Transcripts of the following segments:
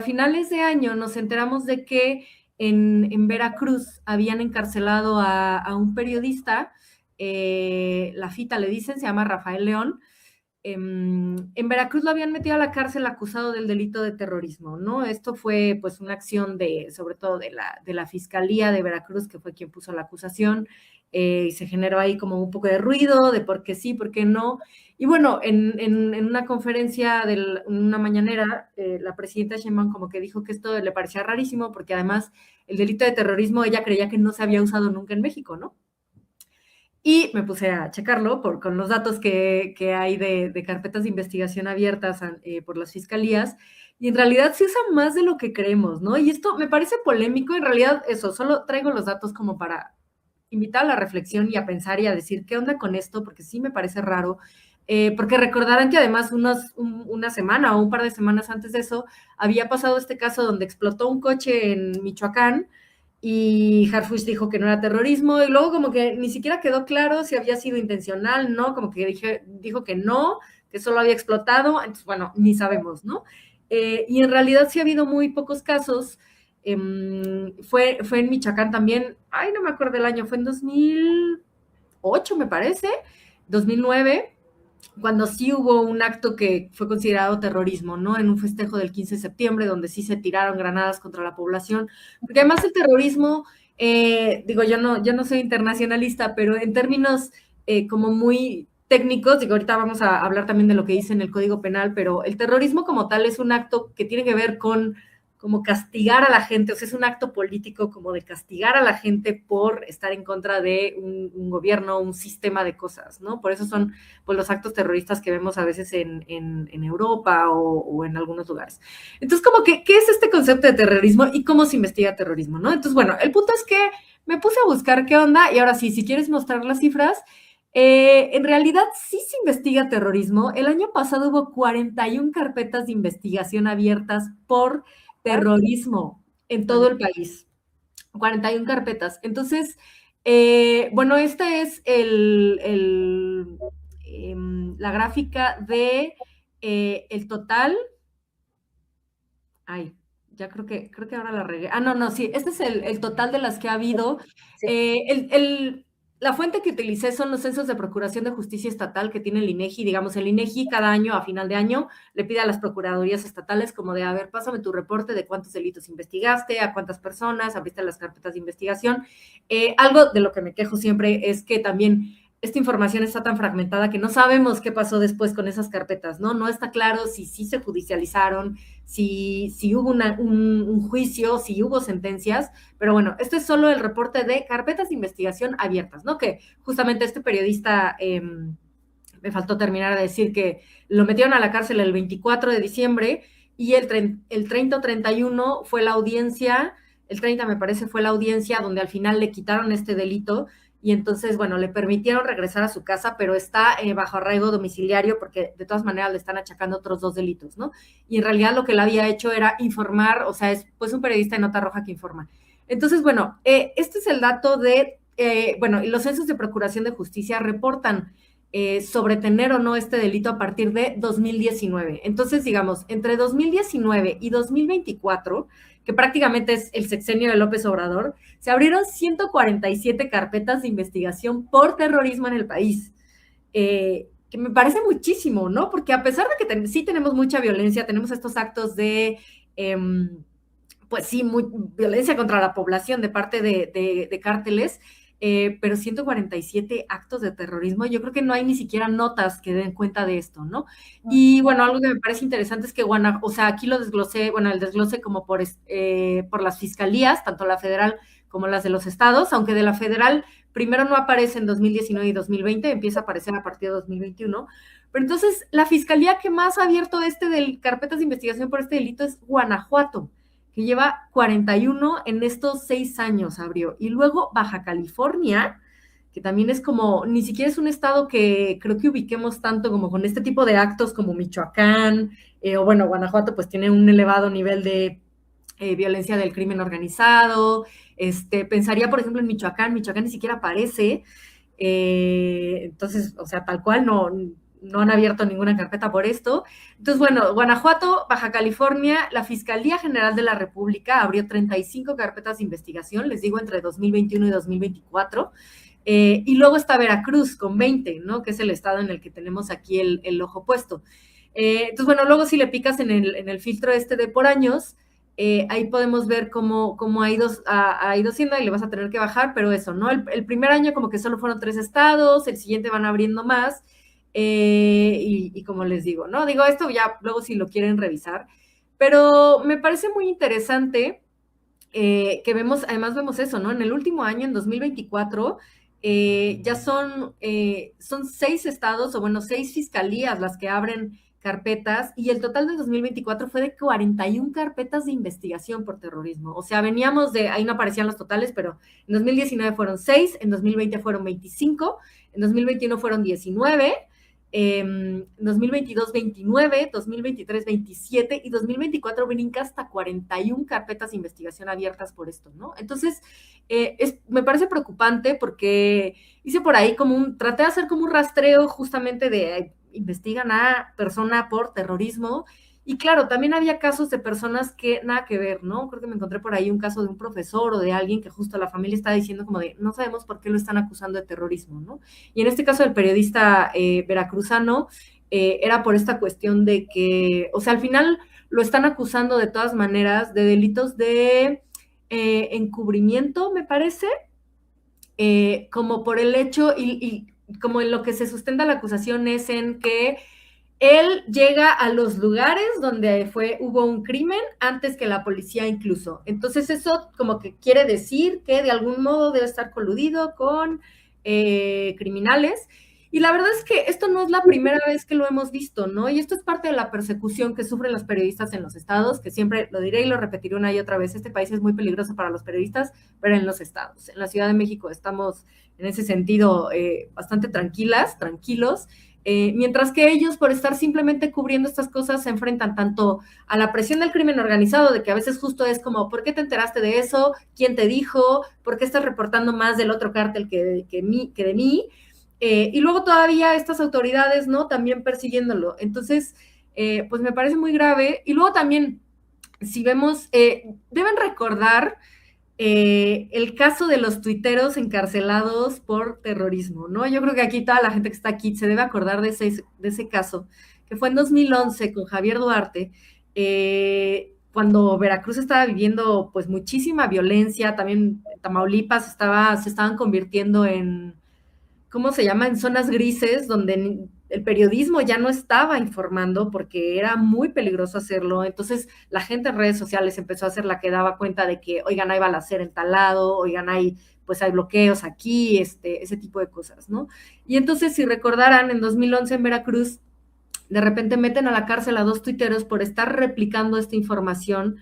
A finales de año nos enteramos de que en Veracruz habían encarcelado a un periodista, la Fita le dicen, se llama Rafael León. En Veracruz lo habían metido a la cárcel acusado del delito de terrorismo, ¿no? Esto fue pues una acción sobre todo de la Fiscalía de Veracruz, que fue quien puso la acusación, y se generó ahí como un poco de ruido de por qué sí, por qué no. Y bueno, en una conferencia, una mañanera, la presidenta Sheinbaum como que dijo que esto le parecía rarísimo, porque además el delito de terrorismo ella creía que no se había usado nunca en México, ¿no? Y me puse a checarlo con los datos que hay de carpetas de investigación abiertas por las fiscalías, y en realidad se usa más de lo que creemos, ¿no? Y esto me parece polémico, en realidad eso, solo traigo los datos como para invitar a la reflexión y a pensar y a decir qué onda con esto, porque sí me parece raro, porque recordarán que además una semana o un par de semanas antes de eso había pasado este caso donde explotó un coche en Michoacán y Harfuch dijo que no era terrorismo, y luego como que ni siquiera quedó claro si había sido intencional, ¿no? Como que dijo que no, que solo había explotado, entonces bueno, ni sabemos, ¿no? Y en realidad sí ha habido muy pocos casos. Fue en Michoacán también, ay, no me acuerdo el año, fue en 2008, me parece, 2009, cuando sí hubo un acto que fue considerado terrorismo, ¿no? En un festejo del 15 de septiembre, donde sí se tiraron granadas contra la población, porque además el terrorismo, digo, yo no soy internacionalista, pero en términos como muy técnicos, digo, ahorita vamos a hablar también de lo que dice en el Código Penal, pero el terrorismo como tal es un acto que tiene que ver con como castigar a la gente, o sea, es un acto político como de castigar a la gente por estar en contra de un gobierno, un sistema de cosas, ¿no? Por eso son pues, los actos terroristas que vemos a veces en Europa o en algunos lugares. Entonces, como que, ¿qué es este concepto de terrorismo y cómo se investiga terrorismo, no? Entonces, bueno, el punto es que me puse a buscar qué onda y ahora sí, si quieres mostrar las cifras, en realidad sí se investiga terrorismo. El año pasado hubo 41 carpetas de investigación abiertas por terrorismo en todo el país. 41 carpetas. Entonces, bueno, esta es la gráfica de el total. Ay, ya creo que ahora la regué. Ah, no, sí, este es el total de las que ha habido. Sí. La fuente que utilicé son los censos de Procuración de Justicia Estatal que tiene el INEGI. Digamos, el INEGI cada año, a final de año, le pide a las procuradurías estatales como de, a ver, pásame tu reporte de cuántos delitos investigaste, a cuántas personas, abriste las carpetas de investigación. Algo de lo que me quejo siempre es que también esta información está tan fragmentada que no sabemos qué pasó después con esas carpetas, ¿no? No está claro si sí se judicializaron, si hubo un juicio, si hubo sentencias, pero bueno, esto es solo el reporte de carpetas de investigación abiertas, ¿no? Que justamente este periodista, me faltó terminar de decir que lo metieron a la cárcel el 24 de diciembre y el 30 o 31 fue la audiencia, el 30 me parece fue la audiencia donde al final le quitaron este delito y entonces, bueno, le permitieron regresar a su casa, pero está bajo arraigo domiciliario porque de todas maneras le están achacando otros 2 delitos, ¿no? Y en realidad lo que él había hecho era informar, o sea, es pues un periodista de nota roja que informa. Entonces, bueno, este es el dato bueno, y los censos de Procuración de Justicia reportan sobre tener o no este delito a partir de 2019. Entonces, digamos, entre 2019 y 2024, que prácticamente es el sexenio de López Obrador, se abrieron 147 carpetas de investigación por terrorismo en el país. Que me parece muchísimo, ¿no? Porque a pesar de que sí tenemos mucha violencia, tenemos estos actos de, pues sí, violencia contra la población de parte de cárteles, pero 147 actos de terrorismo, yo creo que no hay ni siquiera notas que den cuenta de esto, ¿no? Y bueno, algo que me parece interesante es que, o sea, aquí lo desglosé, bueno, el desglose como por las fiscalías, tanto la federal como las de los estados, aunque de la federal primero no aparece en 2019 y 2020, empieza a aparecer a partir de 2021. Pero entonces, la fiscalía que más ha abierto carpetas de investigación por este delito es Guanajuato, que lleva 41 en estos 6 años abrió. Y luego Baja California, que también es como, ni siquiera es un estado que creo que ubiquemos tanto como con este tipo de actos como Michoacán, o bueno, Guanajuato pues tiene un elevado nivel de violencia del crimen organizado. Pensaría, por ejemplo, en Michoacán ni siquiera aparece, entonces, o sea, tal cual no han abierto ninguna carpeta por esto. Entonces, bueno, Guanajuato, Baja California, la Fiscalía General de la República abrió 35 carpetas de investigación, les digo, entre 2021 y 2024. Y luego está Veracruz con 20, ¿no? Que es el estado en el que tenemos aquí el ojo puesto. Entonces, bueno, luego si le picas en el filtro de por años, ahí podemos ver cómo ha ido siendo, y le vas a tener que bajar, pero eso, ¿no? El primer año como que solo fueron 3 estados, el siguiente van abriendo más, y como les digo, ¿no? Digo, esto ya luego si lo quieren revisar, pero me parece muy interesante que además vemos eso, ¿no? En el último año, en 2024, ya son 6 estados, o bueno, 6 fiscalías las que abren carpetas, y el total de 2024 fue de 41 carpetas de investigación por terrorismo. O sea, veníamos ahí no aparecían los totales, pero en 2019 fueron 6, en 2020 fueron 25, en 2021 fueron 19, 2022 29, 2023 27 y 2024 brinca hasta 41 carpetas de investigación abiertas por esto, ¿no? Entonces, me parece preocupante porque hice por ahí traté de hacer como un rastreo justamente de investigan a persona por terrorismo. Y claro, también había casos de personas que nada que ver, ¿no? Creo que me encontré por ahí un caso de un profesor o de alguien que justo la familia está diciendo como de, no sabemos por qué lo están acusando de terrorismo, ¿no? Y en este caso del periodista veracruzano, era por esta cuestión de que, o sea, al final lo están acusando de todas maneras de delitos de encubrimiento, me parece, como por el hecho, y como en lo que se sustenta la acusación es en que él llega a los lugares donde hubo un crimen antes que la policía incluso. Entonces eso como que quiere decir que de algún modo debe estar coludido con criminales. Y la verdad es que esto no es la primera vez que lo hemos visto, ¿no? Y esto es parte de la persecución que sufren los periodistas en los estados, que siempre lo diré y lo repetiré una y otra vez, este país es muy peligroso para los periodistas, pero en los estados. En la Ciudad de México estamos en ese sentido bastante tranquilos, mientras que ellos, por estar simplemente cubriendo estas cosas, se enfrentan tanto a la presión del crimen organizado, de que a veces justo es como, ¿por qué te enteraste de eso? ¿Quién te dijo? ¿Por qué estás reportando más del otro cártel que de mí? Y luego todavía estas autoridades, ¿no? También persiguiéndolo. Entonces, pues me parece muy grave. Y luego también, si vemos, deben recordar el caso de los tuiteros encarcelados por terrorismo, ¿no? Yo creo que aquí toda la gente que está aquí se debe acordar de ese caso, que fue en 2011 con Javier Duarte, cuando Veracruz estaba viviendo pues muchísima violencia, también Tamaulipas se estaban convirtiendo en, ¿cómo se llama?, en zonas grises, donde el periodismo ya no estaba informando porque era muy peligroso hacerlo. Entonces la gente en redes sociales empezó a hacer la que daba cuenta de que, oigan, hay balacera en tal lado, oigan, hay bloqueos aquí, ese tipo de cosas, ¿no? Y entonces, si recordarán, en 2011 en Veracruz, de repente meten a la cárcel a 2 tuiteros por estar replicando esta información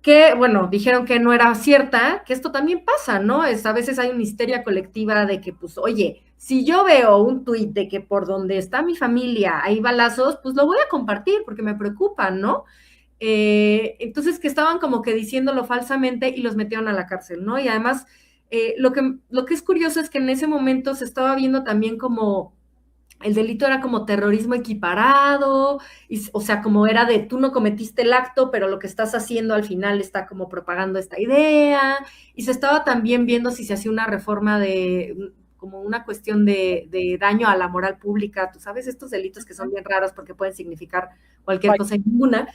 que, bueno, dijeron que no era cierta, que esto también pasa, ¿no? A veces hay una histeria colectiva de que, pues, oye, si yo veo un tuit de que por donde está mi familia hay balazos, pues lo voy a compartir porque me preocupa, ¿no? Entonces, que estaban como que diciéndolo falsamente y los metieron a la cárcel, ¿no? Y además, lo que es curioso es que en ese momento se estaba viendo también como el delito era como terrorismo equiparado, o sea, como era de tú no cometiste el acto, pero lo que estás haciendo al final está como propagando esta idea, y se estaba también viendo si se hacía una reforma como una cuestión de daño a la moral pública, tú sabes, estos delitos que son bien raros porque pueden significar cualquier cosa y ninguna,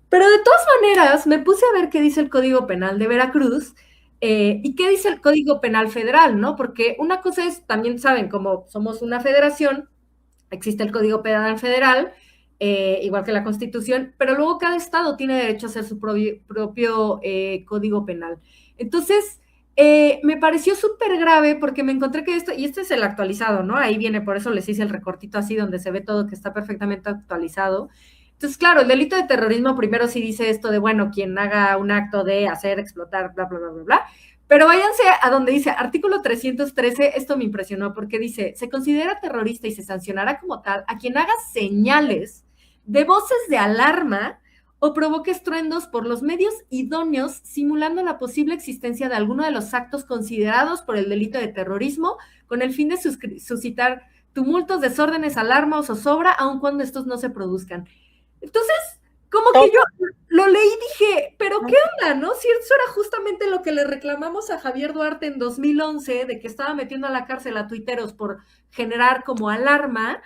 pero de todas maneras me puse a ver qué dice el Código Penal de Veracruz, y qué dice el Código Penal Federal, ¿no? Porque una cosa es, también saben, como somos una federación, existe el Código Penal Federal, igual que la Constitución, pero luego cada estado tiene derecho a hacer su propio Código Penal. Entonces, me pareció súper grave porque me encontré que y este es el actualizado, ¿no? Ahí viene, por eso les hice el recortito así, donde se ve todo que está perfectamente actualizado. Entonces, claro, el delito de terrorismo primero sí dice esto de, bueno, quien haga un acto de hacer explotar, bla, bla, bla, bla, bla, pero váyanse a donde dice artículo 313, esto me impresionó porque dice, se considera terrorista y se sancionará como tal a quien haga señales de voces de alarma o provoque estruendos por los medios idóneos, simulando la posible existencia de alguno de los actos considerados por el delito de terrorismo, con el fin de suscitar tumultos, desórdenes, alarma o zozobra, aun cuando estos no se produzcan. Entonces, como que yo lo leí y dije, pero ¿qué onda, no? Si eso era justamente lo que le reclamamos a Javier Duarte en 2011, de que estaba metiendo a la cárcel a tuiteros por generar como alarma,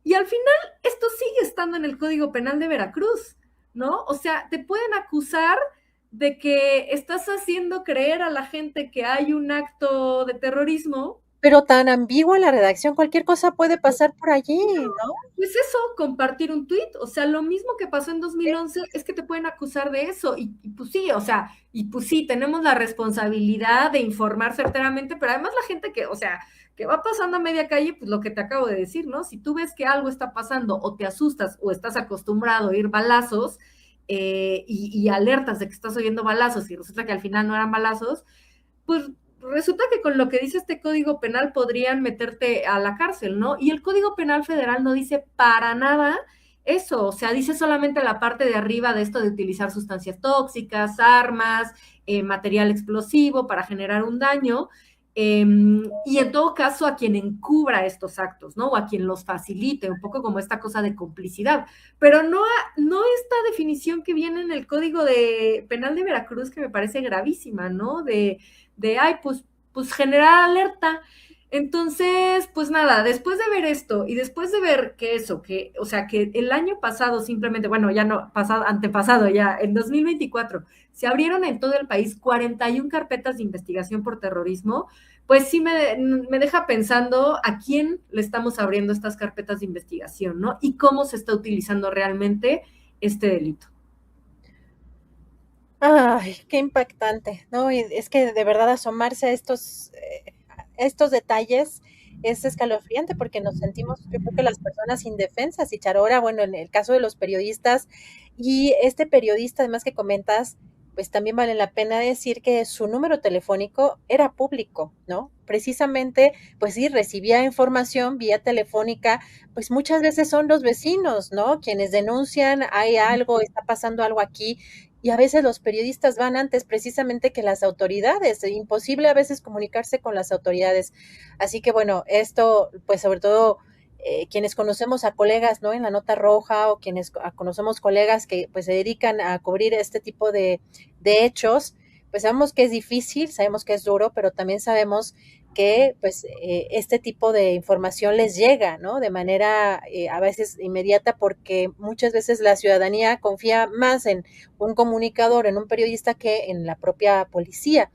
y al final esto sigue estando en el Código Penal de Veracruz, ¿no? O sea, te pueden acusar de que estás haciendo creer a la gente que hay un acto de terrorismo. Pero tan ambigua la redacción, cualquier cosa puede pasar por allí, ¿no? Pues eso, compartir un tuit, o sea, lo mismo que pasó en 2011 es que te pueden acusar de eso, y pues sí, o sea, y pues sí, tenemos la responsabilidad de informar certeramente, pero además la gente que, o sea, que va pasando a media calle, pues lo que te acabo de decir, ¿no? Si tú ves que algo está pasando o te asustas o estás acostumbrado a oír balazos y alertas de que estás oyendo balazos y resulta que al final no eran balazos, pues resulta que con lo que dice este código penal podrían meterte a la cárcel, ¿no? Y el Código Penal Federal no dice para nada eso, o sea, dice solamente la parte de arriba de esto de utilizar sustancias tóxicas, armas, material explosivo para generar un daño, y en todo caso a quien encubra estos actos, ¿no? O a quien los facilite, un poco como esta cosa de complicidad, pero no esta definición que viene en el Código Penal de Veracruz, que me parece gravísima, ¿no? Ay, pues generar alerta. Entonces, pues nada, después de ver esto y después de ver que eso, o sea, que el año pasado simplemente, bueno, ya no, pasado, antepasado ya, en 2024, se abrieron en todo el país 41 carpetas de investigación por terrorismo, pues sí me deja pensando a quién le estamos abriendo estas carpetas de investigación, ¿no? Y cómo se está utilizando realmente este delito. Ay, qué impactante, ¿no? Y es que de verdad asomarse a estos detalles es escalofriante porque nos sentimos, yo creo que las personas indefensas y Charora, bueno, en el caso de los periodistas y este periodista además que comentas, pues también vale la pena decir que su número telefónico era público, ¿no? Precisamente, pues sí, recibía información vía telefónica, pues muchas veces son los vecinos, ¿no? Quienes denuncian, hay algo, está pasando algo aquí, y a veces los periodistas van antes precisamente que las autoridades, es imposible a veces comunicarse con las autoridades. Así que bueno, esto pues sobre todo quienes conocemos a colegas, ¿no? En la nota roja o quienes conocemos colegas que pues se dedican a cubrir este tipo de hechos, pues sabemos que es difícil, sabemos que es duro, pero también sabemos que pues este tipo de información les llega, ¿no? De manera a veces inmediata porque muchas veces la ciudadanía confía más en un comunicador, en un periodista que en la propia policía.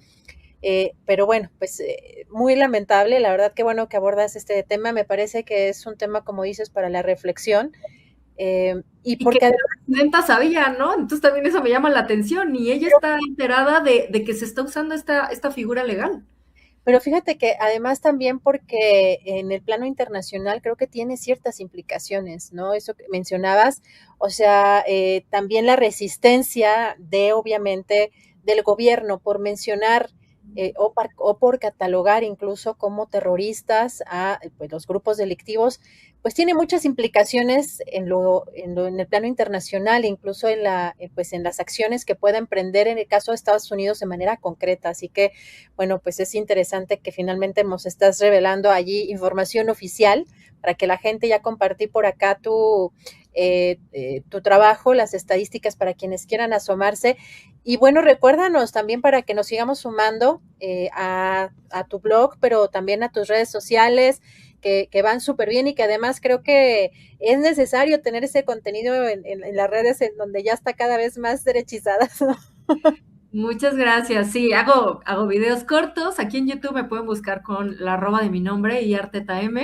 Pero bueno, pues muy lamentable, la verdad que bueno que abordas este tema, me parece que es un tema, como dices, para la reflexión. Y Y que porque la presidenta sabía, ¿no? Entonces también eso me llama la atención y ella está enterada de que se está usando esta figura legal. pero fíjate que además también porque en el plano internacional creo que tiene ciertas implicaciones, ¿no? Eso que mencionabas, o sea, también la resistencia de, obviamente, del gobierno por mencionar o por catalogar incluso como terroristas a pues, los grupos delictivos, pues tiene muchas implicaciones en el plano internacional, incluso pues en las acciones que pueda emprender en el caso de Estados Unidos de manera concreta. Así que, bueno, pues es interesante que finalmente nos estás revelando allí información oficial para que la gente ya compartí por acá tu trabajo, las estadísticas para quienes quieran asomarse. Y bueno, recuérdanos también para que nos sigamos sumando a tu blog, pero también a tus redes sociales, que van súper bien y que además creo que es necesario tener ese contenido en las redes en donde ya está cada vez más derechizadas, ¿no? Muchas gracias. Sí, hago videos cortos. Aquí en YouTube me pueden buscar con la arroba de mi nombre, IARTETAM,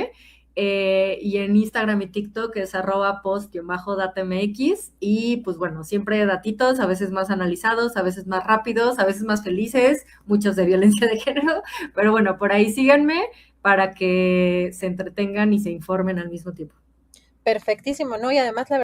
y en Instagram y TikTok es @post-datamx. Y pues bueno, siempre datitos, a veces más analizados, a veces más rápidos, a veces más felices, muchos de violencia de género. Pero bueno, por ahí síganme para que se entretengan y se informen al mismo tiempo. Perfectísimo, ¿no? Y además la